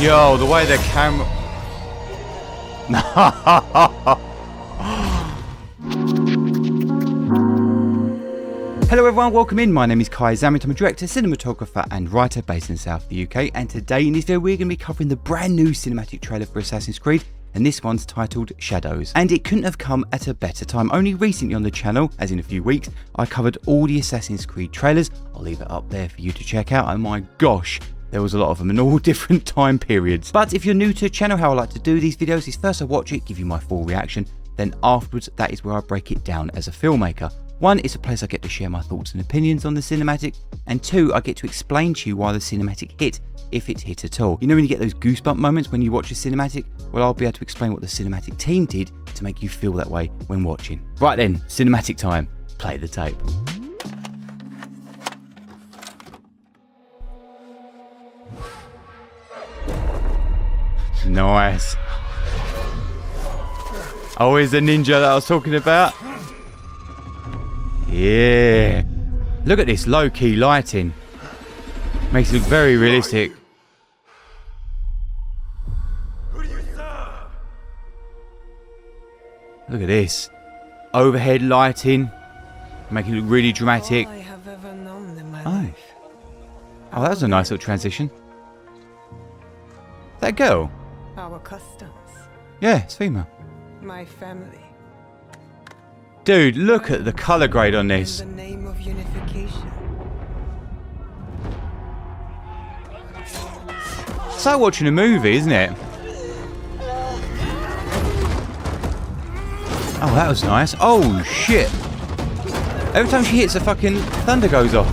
Yo, the way the camera... Hello everyone, welcome in. My name is Kai Zammit. I'm a director, cinematographer and writer based in South the UK, and today in this video we're going to be covering the brand new cinematic trailer for Assassin's Creed, and this one's titled Shadows. And it couldn't have come at a better time. Only recently on the channel, as in a few weeks, I covered all the Assassin's Creed trailers. I'll leave it up there for you to check out, and my gosh, there was a lot of them in all different time periods. But if you're new to the channel, how I like to do these videos is first I watch it, give you my full reaction, then afterwards that is where I break it down as a filmmaker. One, it's a place I get to share my thoughts and opinions on the cinematic, and two, I get to explain to you why the cinematic hit, if it's hit at all. You know when you get those goosebump moments when you watch a cinematic? Well, I'll be able to explain what the cinematic team did to make you feel that way when watching. Right then, cinematic time. Play the tape. Nice. Oh, here's the ninja that I was talking about. Yeah. Look at this low-key lighting. Makes it look very realistic. Look at this. Overhead lighting. Making it look really dramatic. Oh. Oh, that was a nice little transition. That girl? Our customs. Yeah, it's female. My family. Dude, look at the colour grade on this. In the name of unification. It's like watching a movie, isn't it? Oh, that was nice. Oh, shit. Every time she hits, the fucking thunder goes off.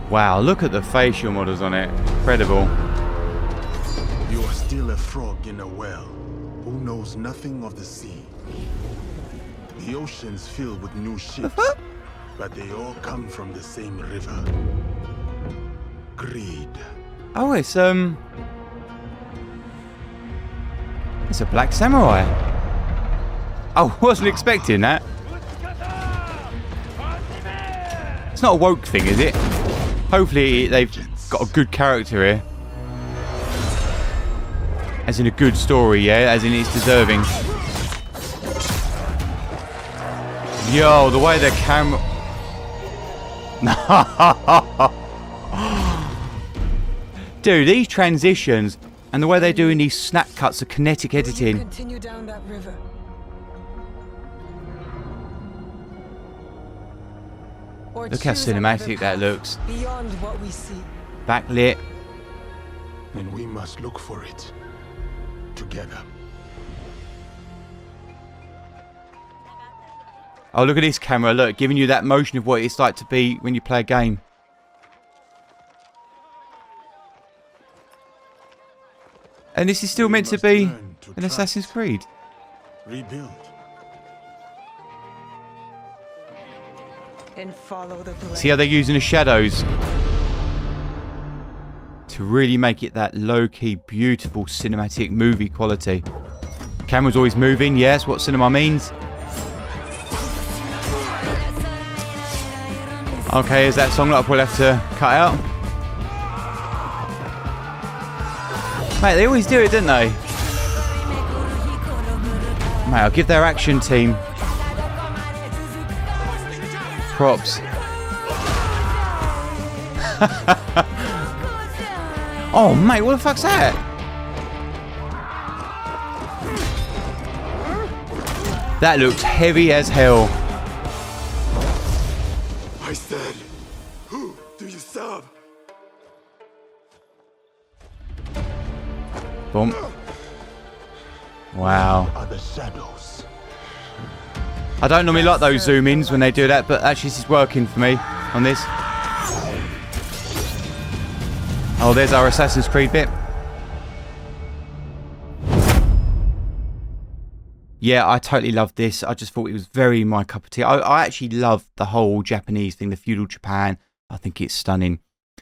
Wow, look at the facial models on it. Incredible. You are still a frog in a well who knows nothing of the sea. The ocean's filled with new ships, but they all come from the same river. Greed. Oh, it's a black samurai. I wasn't expecting that. It's not a woke thing, is it? Hopefully they've got a good character here. As in a good story, yeah? As in it's deserving. Yo, the way the camera... Dude, these transitions and the way they're doing these snap cuts of kinetic editing. Continue down that river. Look how cinematic that looks. Beyond what we see. Backlit. And we must look for it together. Oh, look at this camera. Look, giving you that motion of what it's like to be when you play a game. And this is still meant to be an Assassin's Creed. Rebuild. And follow the blade. See how they're using the shadows to really make it that low-key, beautiful cinematic movie quality. Camera's always moving. Yes, what cinema means. Okay, is that song that I'll probably have to cut out? Mate, they always do it, don't they? Mate, I'll give their action team props. Oh, mate, what the fuck's that? That looks heavy as hell. I said, who do you serve? Boom. Wow. Are the shadows. I don't normally like those zoom ins when they do that, but actually this is working for me on this. Oh, there's our Assassin's Creed bit. Yeah, I totally loved this. I just thought it was very my cup of tea. I actually love the whole Japanese thing, the Feudal Japan. I think it's stunning.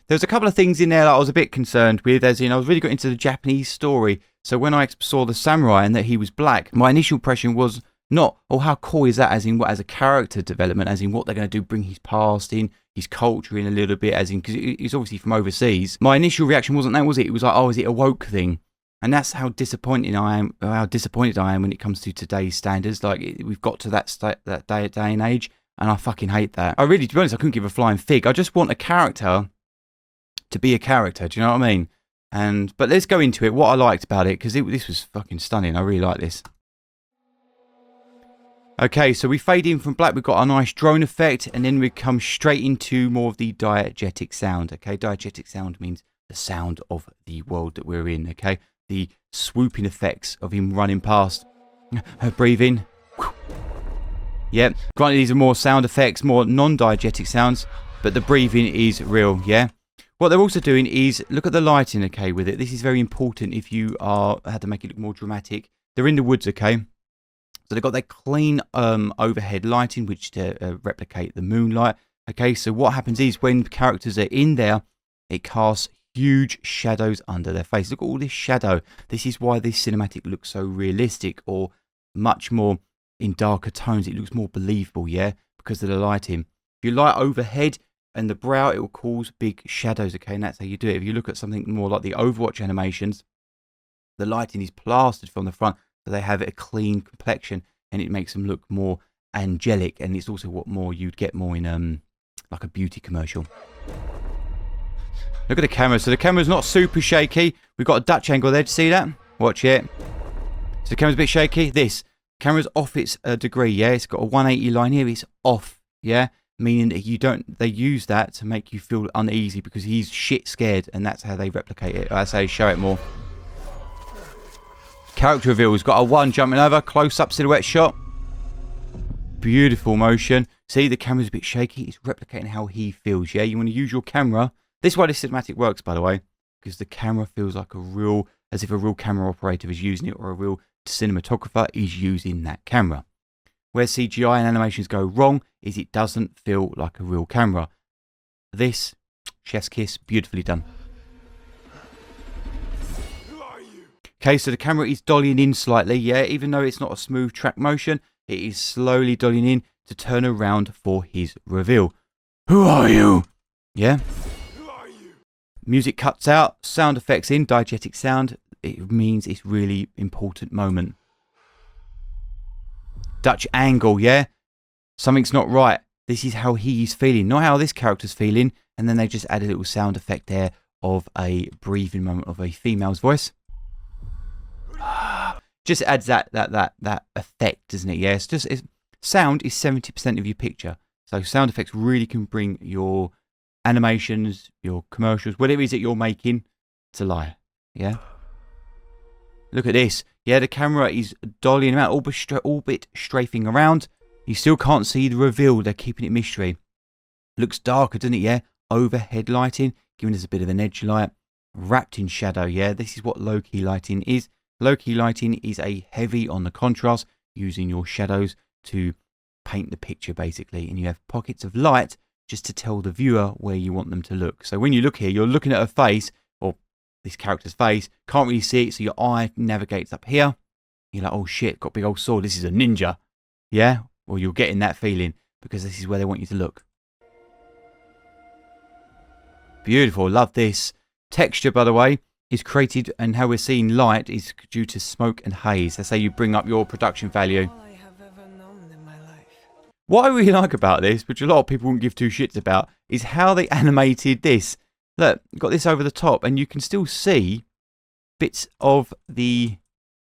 There's a couple of things in there that I was a bit concerned with, as in I was really got into the Japanese story. So when I saw the samurai and that he was black, my initial impression was Not, oh, how cool is that, as in what, as a character development, as in what they're going to do, bring his past in, his culture in a little bit, as in, because he's obviously from overseas. My initial reaction wasn't that, was it? It was like, oh, is it a woke thing? And that's how disappointed I am when it comes to today's standards. Like, we've got to that day and age, and I fucking hate that. I really, to be honest, I couldn't give a flying fig. I just want a character to be a character. Do you know what I mean? But let's go into it. What I liked about it, because this was fucking stunning. I really like this. Okay, so we fade in from black. We've got a nice drone effect, and then we come straight into more of the diegetic sound. Okay, diegetic sound means the sound of the world that we're in. Okay, the swooping effects of him running past. Breathe in. Yep. Granted, these are more sound effects, more non-diegetic sounds, but the breathing is real. Yeah. What they're also doing is look at the lighting. Okay, with it. This is very important if you had to make it look more dramatic. They're in the woods. Okay. So they've got their clean overhead lighting, which to replicate the moonlight. Okay, so what happens is when characters are in there, it casts huge shadows under their face. Look at all this shadow. This is why this cinematic looks so realistic, or much more in darker tones. It looks more believable, yeah, because of the lighting. If you light overhead and the brow, it will cause big shadows, okay, and that's how you do it. If you look at something more like the Overwatch animations, the lighting is plastered from the front, so they have a clean complexion, and it makes them look more angelic, and it's also what more you'd get more in like a beauty commercial. Look at the camera. So the camera's not super shaky. We've got a Dutch angle there. Do you see that? Watch it. So the camera's a bit shaky. This camera's off its degree, yeah? It's got a 180 line here. It's off, yeah? Meaning that they use that to make you feel uneasy because he's shit scared, and that's how they replicate it. That's how they show it more. Character reveal. He's got a one jumping over, close-up silhouette shot. Beautiful motion. See, the camera's a bit shaky. It's replicating how he feels, yeah? You want to use your camera. This is why this cinematic works, by the way, because the camera feels like as if a real camera operator is using it, or a real cinematographer is using that camera. Where CGI and animations go wrong is it doesn't feel like a real camera. This, chef's kiss, beautifully done. Okay, so the camera is dollying in slightly, yeah, even though it's not a smooth track motion, it is slowly dollying in to turn around for his reveal. Who are you? Yeah. Who are you? Music cuts out, sound effects in, diegetic sound. It means it's really important moment. Dutch angle, yeah? Something's not right. This is how he's feeling, not how this character's feeling. And then they just add a little sound effect there of a breathing moment of a female's voice. Just adds that effect, doesn't it? Yeah, sound is 70% of your picture. So sound effects really can bring your animations, your commercials, whatever it is that you're making to life. Yeah. Look at this. Yeah, the camera is dollying out, all bit strafing around. You still can't see the reveal. They're keeping it mystery. Looks darker, doesn't it? Yeah. Overhead lighting, giving us a bit of an edge light. Wrapped in shadow. Yeah, this is what low-key lighting is. Low-key lighting is a heavy on the contrast, using your shadows to paint the picture, basically. And you have pockets of light just to tell the viewer where you want them to look. So when you look here, you're looking at a face, or this character's face, can't really see it, so your eye navigates up here. You're like, oh shit, got a big old sword, this is a ninja. Yeah? Well, you're getting that feeling, because this is where they want you to look. Beautiful, love this. Texture, by the way, is created, and how we're seeing light is due to smoke and haze. That's how you bring up your production value. All I have ever known in my life. What I really like about this, which a lot of people wouldn't give two shits about, is how they animated this. Look, got this over the top, and you can still see bits of the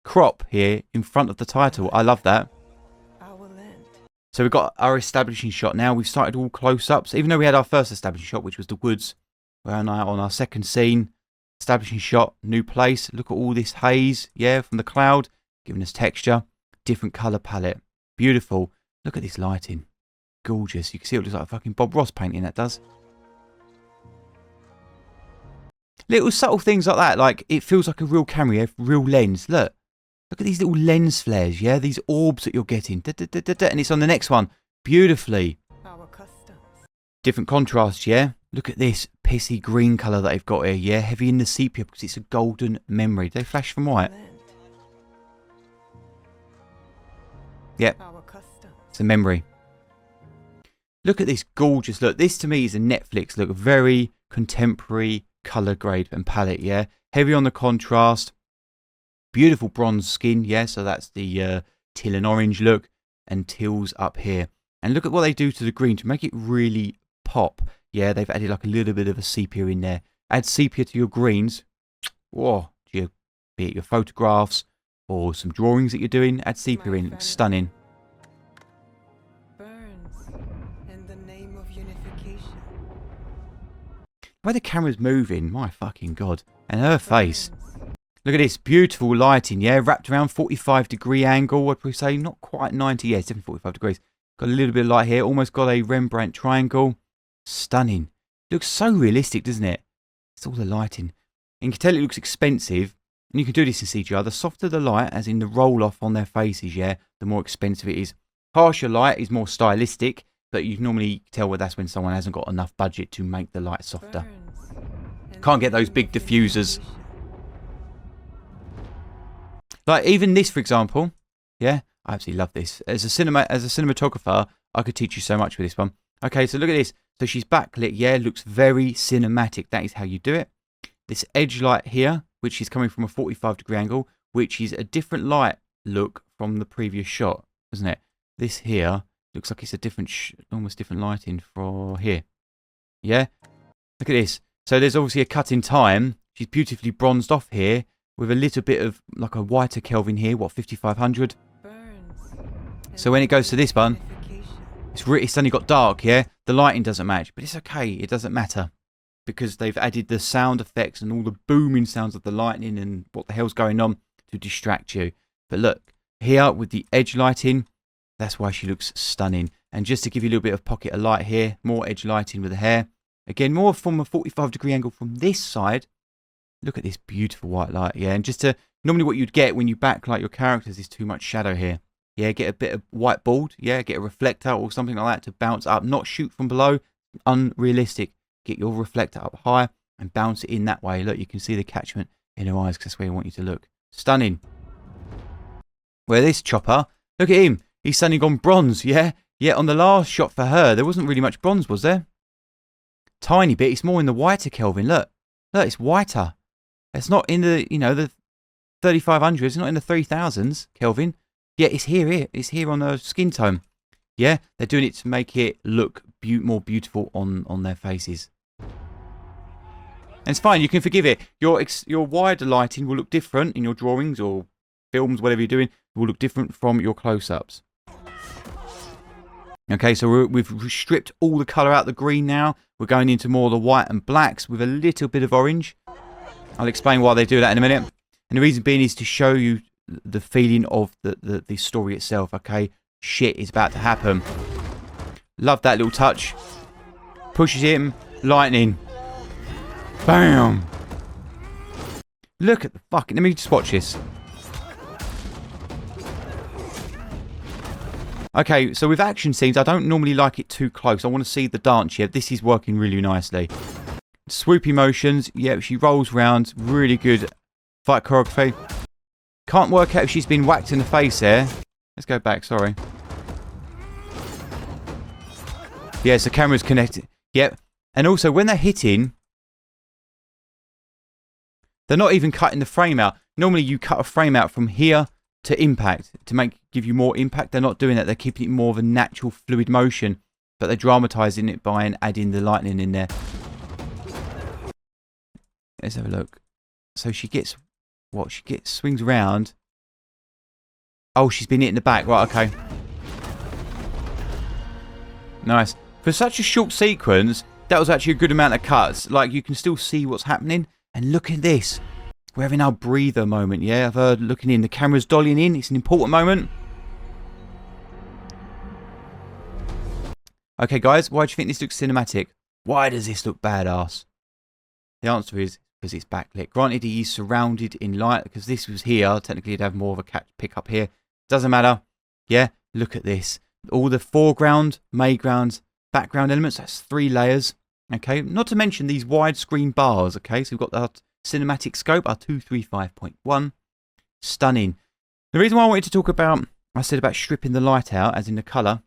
crop here in front of the title. I love that. Our land. So we've got our establishing shot now. We've started all close-ups. Even though we had our first establishing shot, which was the woods, we're on our second scene. Establishing shot, new place. Look at all this haze, yeah, from the cloud, giving us texture. Different colour palette. Beautiful. Look at this lighting. Gorgeous. You can see it looks like a fucking Bob Ross painting, that does. Little subtle things like that, like it feels like a real camera, real lens. Look at these little lens flares, yeah? These orbs that you're getting. And it's on the next one. Beautifully. Our customs. Different contrast, yeah? Look at this pissy green colour that they've got here, yeah? Heavy in the sepia because it's a golden memory. Do they flash from white? Land. Yep, Our custom. it's a memory. Look at this gorgeous look. This to me is a Netflix look. Very contemporary colour grade and palette, yeah? Heavy on the contrast. Beautiful bronze skin, yeah? So that's the teal and orange look. And teals up here. And look at what they do to the green to make it really pop. Yeah, they've added like a little bit of a sepia in there. Add sepia to your greens. Whoa, be it your photographs or some drawings that you're doing. Add sepia in. It looks stunning. Burns in the name of unification. The way the camera's moving, my fucking god. And her face. Burns. Look at this, beautiful lighting, yeah? Wrapped around 45-degree angle, I'd probably say. Not quite 90, yeah, it's definitely 45 degrees. Got a little bit of light here, almost got a Rembrandt triangle. Stunning. Looks so realistic, doesn't it? It's all the lighting. And you can tell it looks expensive. And you can do this in CGI. The softer the light, as in the roll-off on their faces, yeah, the more expensive it is. Harsher light is more stylistic, but you can normally tell that's when someone hasn't got enough budget to make the light softer. Burns in Can't the get those name big of diffusers. unification. Like even this, for example, yeah, I absolutely love this. As a cinematographer, I could teach you so much with this one. Okay, so look at this. So she's backlit, yeah, looks very cinematic. That is how you do it. This edge light here, which is coming from a 45-degree angle, which is a different light look from the previous shot, isn't it? This here looks like it's a different, almost different lighting for here. Yeah, look at this. So there's obviously a cut in time. She's beautifully bronzed off here with a little bit of like a whiter Kelvin here, what, 5500? Burns So when it goes to this one, unification. it's suddenly got dark, yeah? The lighting doesn't match, but it's okay. It doesn't matter because they've added the sound effects and all the booming sounds of the lightning and what the hell's going on to distract you. But look, here with the edge lighting, that's why she looks stunning. And just to give you a little bit of pocket of light here, more edge lighting with the hair. Again, more from a 45-degree angle from this side. Look at this beautiful white light, yeah? And just to, normally what you'd get when you backlight your characters is too much shadow here. Yeah, get a bit of white board, yeah, get a reflector or something like that to bounce up, not shoot from below, unrealistic. Get your reflector up high and bounce it in that way. Look, you can see the catchment in her eyes because that's where I want you to look. Stunning. Where this chopper, look at him. He's suddenly gone bronze, yeah? Yeah, on the last shot for her, there wasn't really much bronze, was there? Tiny bit. It's more in the whiter Kelvin. Look, it's whiter. It's not in the, the 3500s. It's not in the 3000s Kelvin. Yeah, it's here. It's here on the skin tone. Yeah, they're doing it to make it look more beautiful on their faces. And it's fine. You can forgive it. Your wider lighting will look different in your drawings or films, whatever you're doing. It will look different from your close-ups. Okay, so we've stripped all the colour out the green now. We're going into more of the white and blacks with a little bit of orange. I'll explain why they do that in a minute. And the reason being is to show you the feeling of the story itself, okay? Shit is about to happen. Love that little touch. Pushes him. Lightning. Bam! Look at the fucking... Let me just watch this. Okay, so with action scenes, I don't normally like it too close. I want to see the dance here. This is working really nicely. Swoopy motions. Yeah, she rolls around. Really good fight choreography. Can't work out if she's been whacked in the face there. Let's go back, sorry. Yes, the camera's connected. Yep. And also, when they're hitting, they're not even cutting the frame out. Normally, you cut a frame out from here to impact to give you more impact. They're not doing that. They're keeping it more of a natural, fluid motion, but they're dramatising it by adding the lightning in there. Let's have a look. So she gets... What? Swings around. Oh, she's been hit in the back. Right, okay. Nice. For such a short sequence, that was actually a good amount of cuts. Like, you can still see what's happening. And look at this. We're having our breather moment, yeah? I've heard looking in. The camera's dollying in. It's an important moment. Okay, guys. Why do you think this looks cinematic? Why does this look badass? The answer is because it's backlit. Granted, he's surrounded in light because this was here. Technically, you'd have more of a pick up here. Doesn't matter. Yeah, look at this. All the foreground, mayground, background elements. That's 3 layers. Okay, not to mention these widescreen bars. Okay, so we've got our cinematic scope, our 235.1. Stunning. The reason why I wanted to talk about I said about stripping the light out, as in the colour,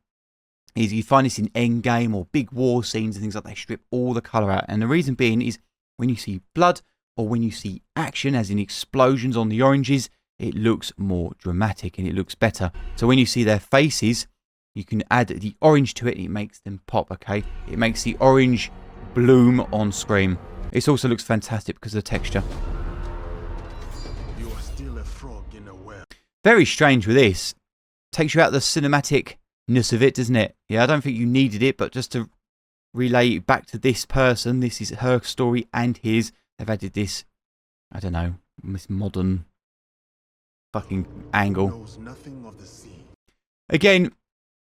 is you find this in Endgame or big war scenes and things like that. They strip all the colour out. And the reason being is when you see blood or when you see action, as in explosions on the oranges, it looks more dramatic and it looks better. So when you see their faces, you can add the orange to it and it makes them pop, okay? It makes the orange bloom on screen. It also looks fantastic because of the texture. You are still a frog in a well. Very strange with this. Takes you out the cinematicness of it, doesn't it? Yeah, I don't think you needed it, but just to relay it back to this person, this is her story and his. They've added this, I don't know, this modern fucking angle. Knows nothing of the sea. Again,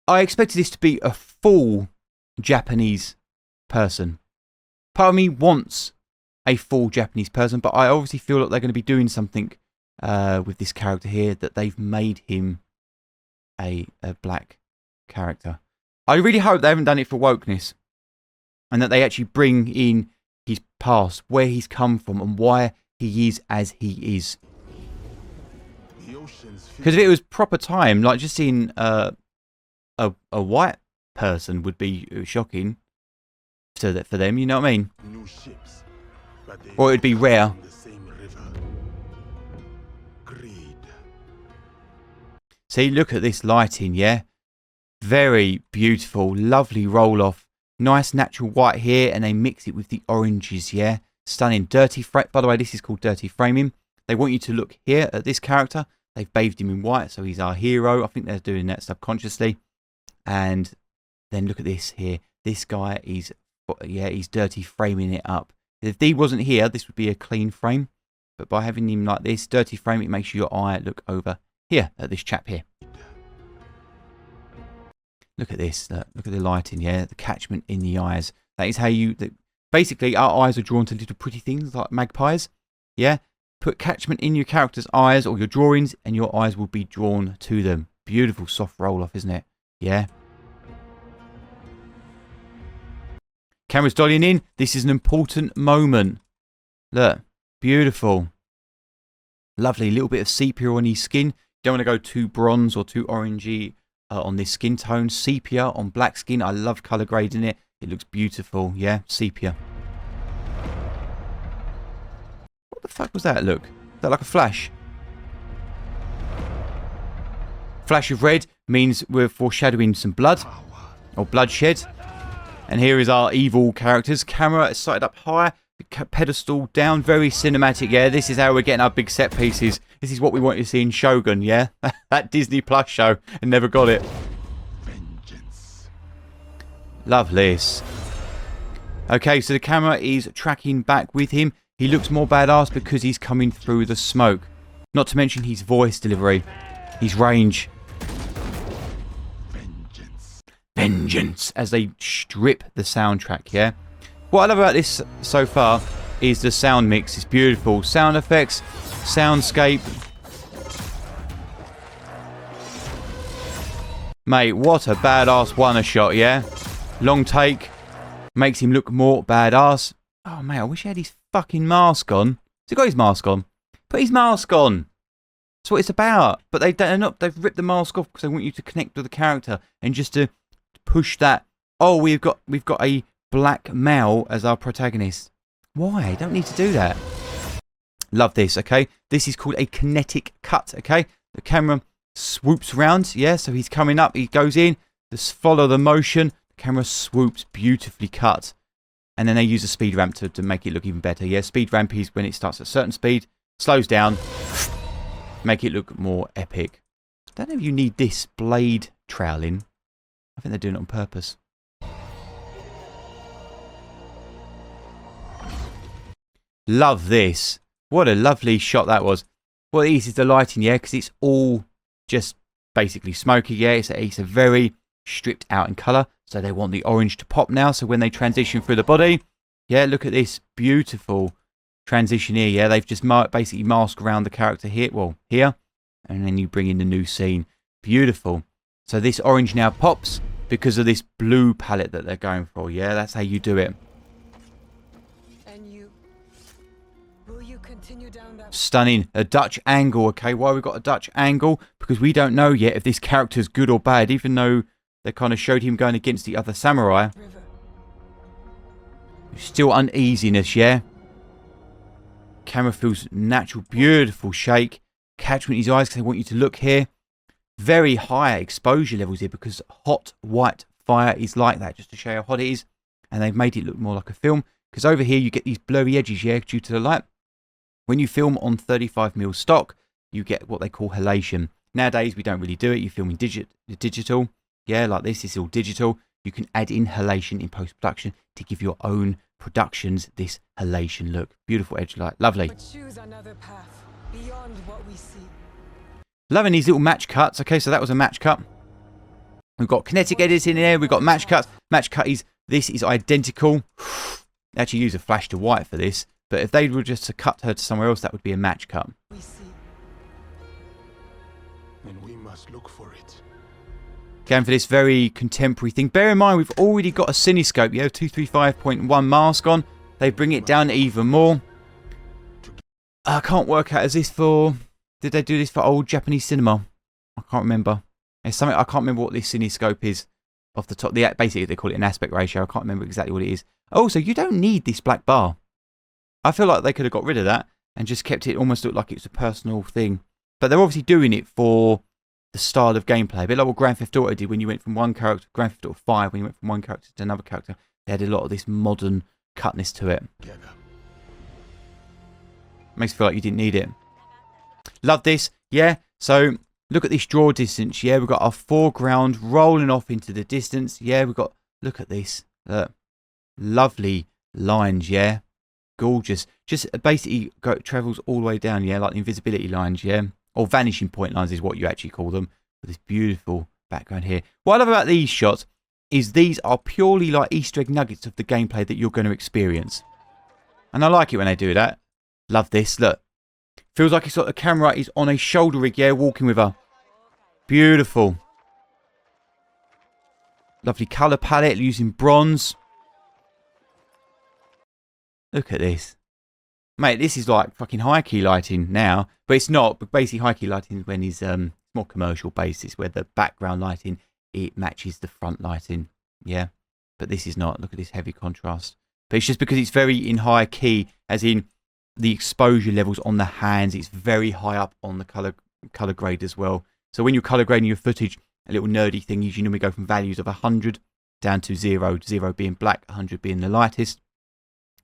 I expected this to be a full Japanese person. Part of me wants a full Japanese person, but I obviously feel like they're going to be doing something with this character here, that they've made him a black character. I really hope they haven't done it for wokeness, and that they actually bring in his past, where he's come from, and why he is as he is. Because if it was proper time, like just seeing a white person would be shocking for them, you know what I mean? New ships, but they Or it'd be rare. from the same river. Greed. See, look at this lighting, yeah? Very beautiful, lovely roll-off. Nice natural white here, and they mix it with the oranges, yeah? Stunning. Dirty frame. By the way, this is called dirty framing. They want you to look here at this character. They've bathed him in white, so he's our hero. I think they're doing that subconsciously. And then look at this here. This guy is, yeah, he's dirty framing it up. If he wasn't here, this would be a clean frame. But by having him like this, dirty frame, it makes your eye look over here at this chap here. Look at this. Look at the lighting, yeah? The catchment in the eyes. That is how you... Basically, our eyes are drawn to little pretty things like magpies. Yeah? Put catchment in your character's eyes or your drawings and your eyes will be drawn to them. Beautiful soft roll-off, isn't it? Yeah? Camera's dollying in. This is an important moment. Look. Beautiful. Lovely. Little bit of sepia on his skin. Don't want to go too bronze or too orangey on this skin tone. Sepia on black skin. I love colour grading it. It looks beautiful. Yeah? Sepia. What the fuck was that? Look. Is that like a flash? Flash of red means we're foreshadowing some blood. Or bloodshed. And here is our evil characters. Camera is sighted up high. The pedestal down. Very cinematic, yeah. This is how we're getting our big set pieces. This is what we want to see in Shogun, yeah? That Disney Plus show. And never got it. Vengeance. Love this. Okay, so the camera is tracking back with him. He looks more badass because he's coming through the smoke. Not to mention his voice delivery. His range. Vengeance, as they strip the soundtrack, yeah? What I love about this so far is the sound mix. It's beautiful. Sound effects, soundscape. Mate, what a badass one-shot, yeah? Long take. Makes him look more badass. Oh, mate, I wish he had his fucking mask on. Has he got his mask on? Put his mask on. That's what it's about. But they've ripped the mask off because they want you to connect with the character and just to push that. Oh, we've got a black male as our protagonist. Why? Don't need to do that. Love this, okay? This is called a kinetic cut, okay? The camera swoops around, yeah? So he's coming up, he goes in, just follow the motion, the camera swoops, beautifully cut. And then they use a speed ramp to make it look even better, yeah? Speed ramp is when it starts at a certain speed, slows down, make it look more epic. Don't know if you need this blade troweling. I think they're doing it on purpose. Love this. What a lovely shot that was. What it is the lighting, yeah, because it's all just basically smoky, yeah. It's a very stripped out in colour. So they want the orange to pop now. So when they transition through the body, yeah, look at this beautiful transition here, yeah. They've just basically masked around the character here, well, here. And then you bring in the new scene. Beautiful. So this orange now pops because of this blue palette that they're going for, yeah. That's how you do it. And you, will you continue continue down that Stunning. A Dutch angle, okay? Why we got a Dutch angle? Because we don't know yet if this character's good or bad, even though they kind of showed him going against the other samurai. river. Still uneasiness, yeah? Camera feels natural, beautiful shake. Catchment in his eyes because they want you to look here. Very high exposure levels here because hot white fire is like that, just to show you how hot it is. And they've made it look more like a film. Because over here you get these blurry edges, yeah, due to the light. When you film on 35mm stock, you get what they call halation. Nowadays, we don't really do it. You film in digital. Yeah, like this. This is all digital. You can add in halation in post-production to give your own productions this halation look. Beautiful edge light. Lovely. But choose another path beyond what we see. Loving these little match cuts. Okay, so that was a match cut. We've got kinetic edits in there. We've got match cuts. Match cut is, this is identical. They actually use a flash to white for this. But if they were just to cut her to somewhere else, that would be a match cut. We see. And we must look for it. Going for this very contemporary thing. Bear in mind, we've already got a cinescope, yeah, 235.1 mask on. They bring it down even more. I can't work out, is this for... Did they do this for old Japanese cinema? I can't remember. It's something, I can't remember what this cinescope is off the top. Basically, they call it an aspect ratio. I can't remember exactly what it is. Oh, so you don't need this black bar. I feel like they could have got rid of that and just kept it almost look like it's a personal thing. But they're obviously doing it for the style of gameplay. A bit like what Grand Theft Auto did when you went from one character, Grand Theft Auto 5, when you went from one character to another character. They had a lot of this modern cutness to it. Together. Makes you feel like you didn't need it. Love this. Yeah. So look at this draw distance. Yeah. We've got our foreground rolling off into the distance. Yeah. We've got, look at this. Lovely lines. Yeah. Gorgeous. Just basically travels all the way down. Yeah. Like the invisibility lines. Yeah. Or vanishing point lines is what you actually call them. With this beautiful background here. What I love about these shots is these are purely like Easter egg nuggets of the gameplay that you're going to experience. And I like it when they do that. Love this. Look. Feels like it's like the camera is on a shoulder rig, yeah, walking with her. Beautiful. Lovely colour palette using bronze. Look at this. Mate, this is like fucking high key lighting now. But it's not. But basically high key lighting is when it's more commercial basis, where the background lighting, it matches the front lighting. Yeah. But this is not. Look at this heavy contrast. But it's just because it's very in high key, as in the exposure levels on the hands, it's very high up on the color grade as well. So when you're color grading your footage, a little nerdy thing, you normally go from values of 100 down to 0, 0 being black, 100 being the lightest.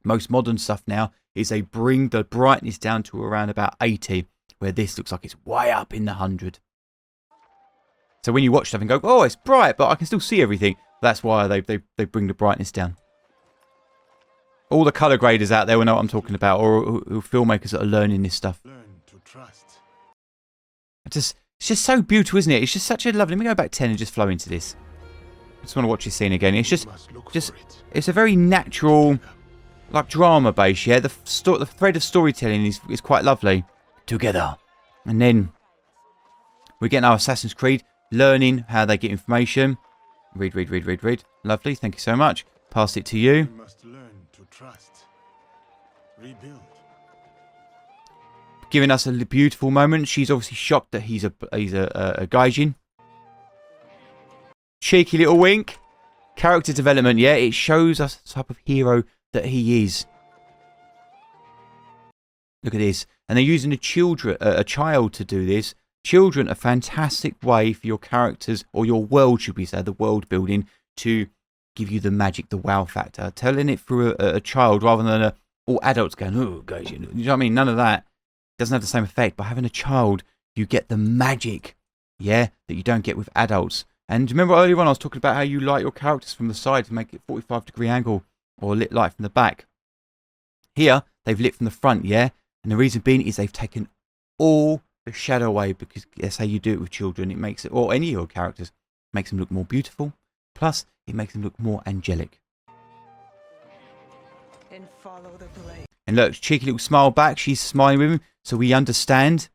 Most modern stuff now is they bring the brightness down to around about 80, where this looks like it's way up in the 100. So when you watch stuff and go, oh, it's bright, but I can still see everything, that's why they bring the brightness down. All the colour graders out there will know what I'm talking about, or filmmakers that are learning this stuff. Learn to trust. It's just so beautiful, isn't it? It's just such a lovely... Let me go back 10 and just flow into this. I just want to watch this scene again. It's just it's a very natural, like drama base, yeah? The thread of storytelling is quite lovely. Together. And then we get our Assassin's Creed, learning how they get information. Read. Lovely, thank you so much. Pass it to you. We must learn to trust. Rebuild. Giving us a beautiful moment. She's obviously shocked that he's a gaijin. Cheeky little wink. Character development, yeah. It shows us the type of hero that he is. Look at this. And they're using a child to do this. Children, a fantastic way for your characters, or your world, should we say, the world building, to give you the magic, the wow factor. Telling it through a child rather than all adults going, oh, gaijin. You know what I mean? None of that. Doesn't have the same effect. By having a child, you get the magic, yeah, that you don't get with adults. And remember earlier on I was talking about how you light your characters from the side to make it 45-degree angle, or lit light from the back. Here, they've lit from the front, yeah? And the reason being is they've taken all the shadow away, because that's how you do it with children. It makes it, or any of your characters, makes them look more beautiful. Plus, it makes them look more angelic. And follow the blade. And look, cheeky little smile back. She's smiling with him, so we understand.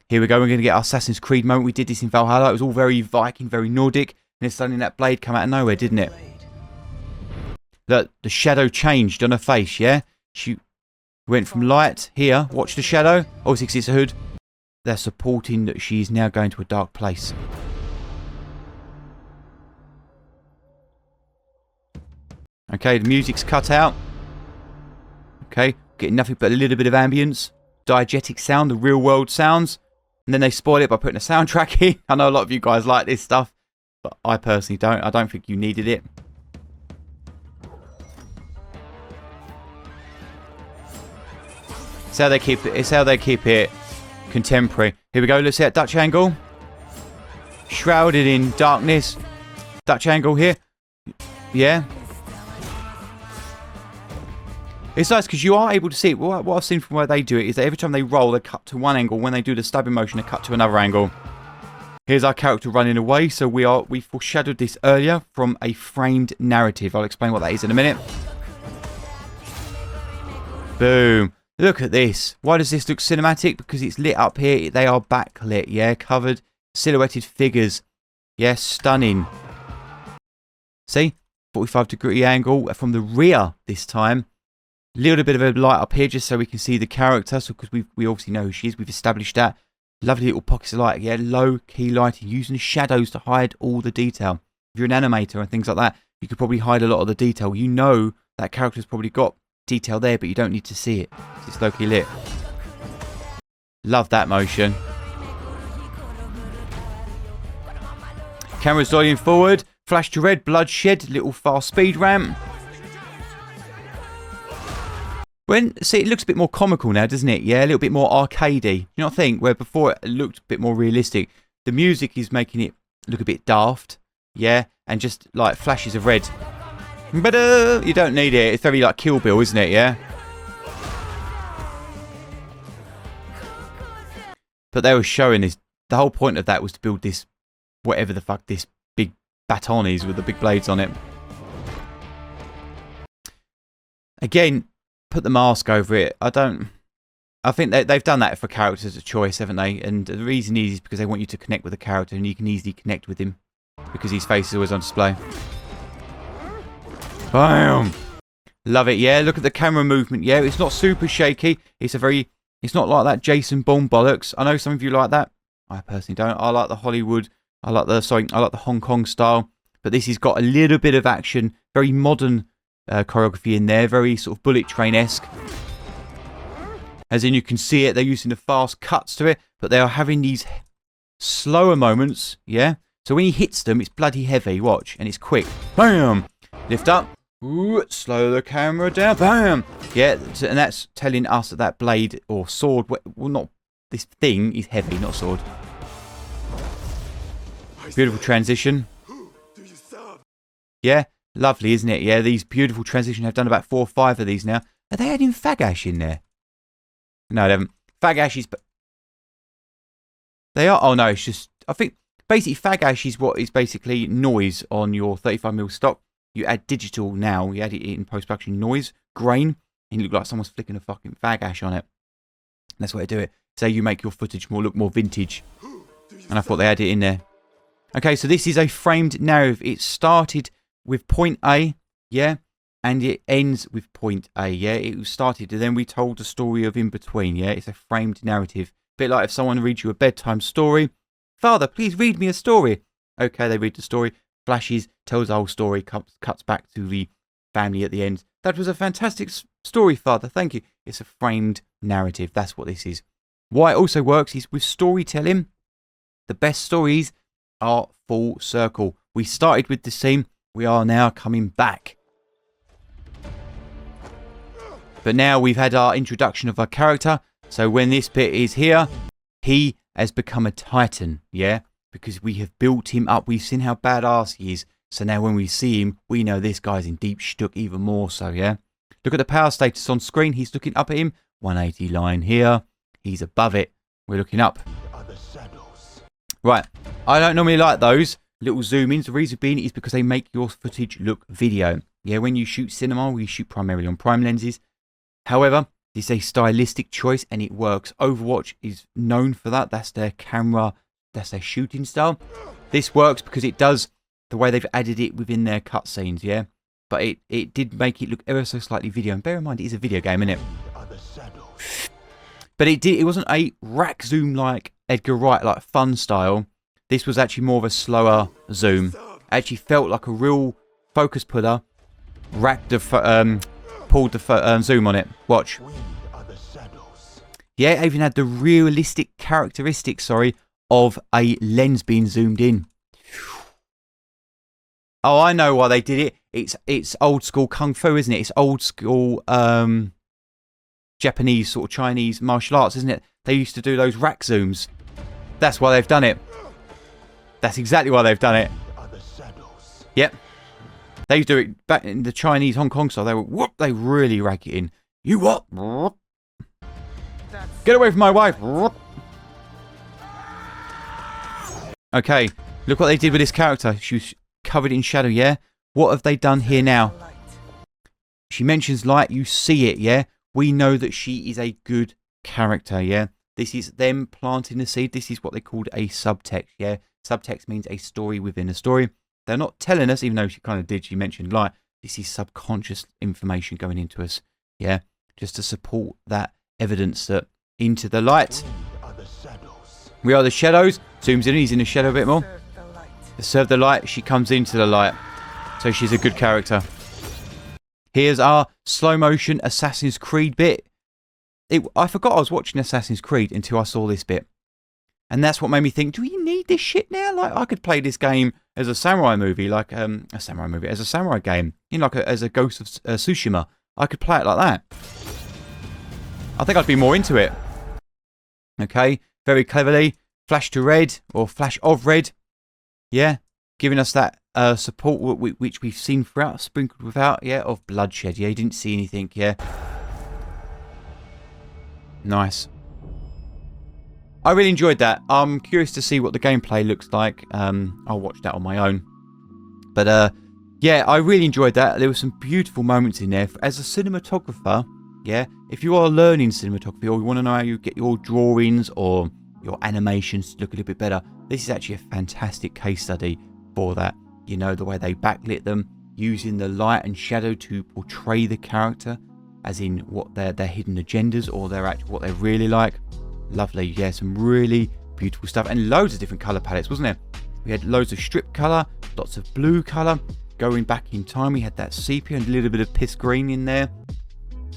Here we go. We're going to get our Assassin's Creed moment. We did this in Valhalla. It was all very Viking, very Nordic. And then suddenly that blade come out of nowhere, didn't it? Look, the shadow changed on her face, yeah? We went from light here. Watch the shadow. Obviously, because it's a hood. They're supporting that she's now going to a dark place. Okay, the music's cut out. Okay, getting nothing but a little bit of ambience. Diegetic sound, the real world sounds. And then they spoil it by putting a soundtrack in. I know a lot of you guys like this stuff, but I personally don't. I don't think you needed it. It's how they keep it. It's how they keep it contemporary. Here we go. Let's see that Dutch angle. Shrouded in darkness. Dutch angle here. Yeah. It's nice because you are able to see it. What I've seen from where they do it is that every time they roll, they cut to one angle. When they do the stabbing motion, they cut to another angle. Here's our character running away. So we foreshadowed this earlier from a framed narrative. I'll explain what that is in a minute. Boom. Look at this. Why does this look cinematic? Because it's lit up here. They are backlit, yeah? Covered, silhouetted figures. Yeah, stunning. See? 45-degree angle from the rear this time. Little bit of a light up here just so we can see the character. So because we obviously know who she is. We've established that. Lovely little pockets of light. Yeah, low key lighting. Using the shadows to hide all the detail. If you're an animator and things like that, you could probably hide a lot of the detail. You know that character's probably got detail there, but you don't need to see it. It's low key lit. Love that motion. Camera's dollying forward. Flash to red. Bloodshed. Little fast speed ramp. See, it looks a bit more comical now, doesn't it? Yeah, a little bit more arcadey. You not think? Where before it looked a bit more realistic. The music is making it look a bit daft. Yeah, and just like flashes of red. But you don't need it. It's very like Kill Bill, isn't it? Yeah. But they were showing this. The whole point of that was to build this, whatever the fuck this big baton is with the big blades on it. Again, put the mask over it. I think they've done that for characters of choice, haven't they? And the reason is because they want you to connect with the character, and you can easily connect with him because his face is always on display. Bam! Love it, yeah. Look at the camera movement, yeah. It's not super shaky. It's not like that Jason Bourne bollocks. I know some of you like that. I personally don't. I like the Hollywood. I like the Hong Kong style. But this has got a little bit of action. Very modern choreography in there. Very sort of Bullet Train-esque. As in, you can see it. They're using the fast cuts to it. But they are having these slower moments, yeah. So when he hits them, it's bloody heavy. Watch. And it's quick. Bam! Lift up. Ooh, slow the camera down. Bam! Yeah, and that's telling us that that blade or sword, well, not this thing, is heavy, not sword. Beautiful transition. Yeah, lovely, isn't it? Yeah, these beautiful transitions. I've done about 4 or 5 of these now. Are they adding fag ash in there? No, they haven't. Fag ash is... They are... Oh, no, it's just... I think basically fag ash is what is basically noise on your 35mm stock. You add digital now, you add it in post-production noise, grain, and you look like someone's flicking a fucking fag ash on it. And that's the way to do it. So you make your footage look more vintage. And I thought they had it in there. Okay, so this is a framed narrative. It started with point A, yeah, and it ends with point A, yeah. It started, and then we told the story of in between, yeah. It's a framed narrative. A bit like if someone reads you a bedtime story. Father, please read me a story. Okay, they read the story. Flashes, tells the whole story, cuts back to the family at the end. That was a fantastic story, Father. Thank you. It's a framed narrative. That's what this is. Why it also works is with storytelling, the best stories are full circle. We started with the scene. We are now coming back. But now we've had our introduction of our character. So when this bit is here, he has become a titan, yeah? Because we have built him up. We've seen how badass he is. So now when we see him, we know this guy's in deep shtuck even more so, yeah? Look at the power status on screen. He's looking up at him. 180 line here. He's above it. We're looking up. Right. I don't normally like those little zoom-ins. The reason being is because they make your footage look video. Yeah, when you shoot cinema, we shoot primarily on prime lenses. However, this is a stylistic choice and it works. Overwatch is known for that. That's their camera... That's their shooting style. This works because it does the way they've added it within their cutscenes, yeah? But it did make it look ever so slightly video. And bear in mind, it is a video game, isn't it? But it wasn't a rack zoom like Edgar Wright, like fun style. This was actually more of a slower zoom. It actually felt like a real focus puller. Pulled the zoom on it. Watch. Yeah, it even had the realistic characteristics, of a lens being zoomed in. Oh, I know why they did it. It's old school kung fu, isn't it? It's old school Japanese sort of Chinese martial arts, isn't it? They used to do those rack zooms. That's why they've done it. That's exactly why they've done it. Yep. They do it back in the Chinese Hong Kong style. They really rack it in. You what? Get away from my wife. Okay, look what they did with this character. She was covered in shadow, yeah? What have they done here now? She mentions light, you see it, yeah? We know that she is a good character, yeah? This is them planting the seed. This is what they called a subtext, yeah? Subtext means a story within a story. They're not telling us, even though she kind of did, she mentioned light. This is subconscious information going into us, yeah? Just to support that evidence that into the light. We are the shadows. Zooms in, he's in the shadow a bit more. To serve the light, she comes into the light. So she's a good character. Here's our slow motion Assassin's Creed bit. I forgot I was watching Assassin's Creed until I saw this bit. And that's what made me think, do we need this shit now? Like, I could play this game as a samurai movie, like as a samurai game. You know, like as a Ghost of Tsushima. I could play it like that. I think I'd be more into it. Okay, very cleverly. Flash to red, or flash of red. Yeah, giving us that support which we've seen throughout, sprinkled without, yeah, of bloodshed. Yeah, you didn't see anything, yeah. Nice. I really enjoyed that. I'm curious to see what the gameplay looks like. I'll watch that on my own. But yeah, I really enjoyed that. There were some beautiful moments in there. As a cinematographer, yeah, if you are learning cinematography or you want to know how you get your drawings or your animations to look a little bit better, this is actually a fantastic case study for that. You know, the way they backlit them, using the light and shadow to portray the character, as in what their hidden agendas or what they're really like. Lovely, yeah, some really beautiful stuff, and loads of different colour palettes, wasn't there? We had loads of strip colour, lots of blue colour. Going back in time, we had that sepia and a little bit of piss green in there.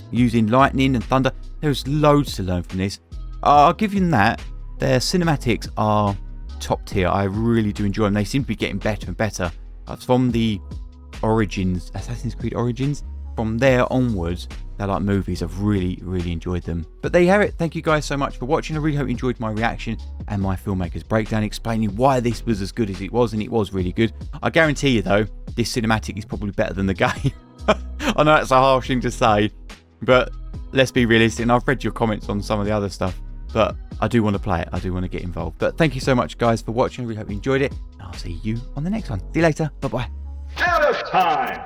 Using lightning and thunder. There's loads to learn from this. I'll give you that. Their cinematics are top tier. I really do enjoy them. They seem to be getting better and better. From the Origins, Assassin's Creed Origins, from there onwards, they're like movies. I've really, really enjoyed them. But there you have it. Thank you guys so much for watching. I really hope you enjoyed my reaction and my filmmaker's breakdown, explaining why this was as good as it was, and it was really good. I guarantee you, though, this cinematic is probably better than the game. I know that's a harsh thing to say, but let's be realistic. And I've read your comments on some of the other stuff, but I do want to play it. I do want to get involved. But thank you so much, guys, for watching. I really hope you enjoyed it. And I'll see you on the next one. See you later. Bye-bye. Out of time!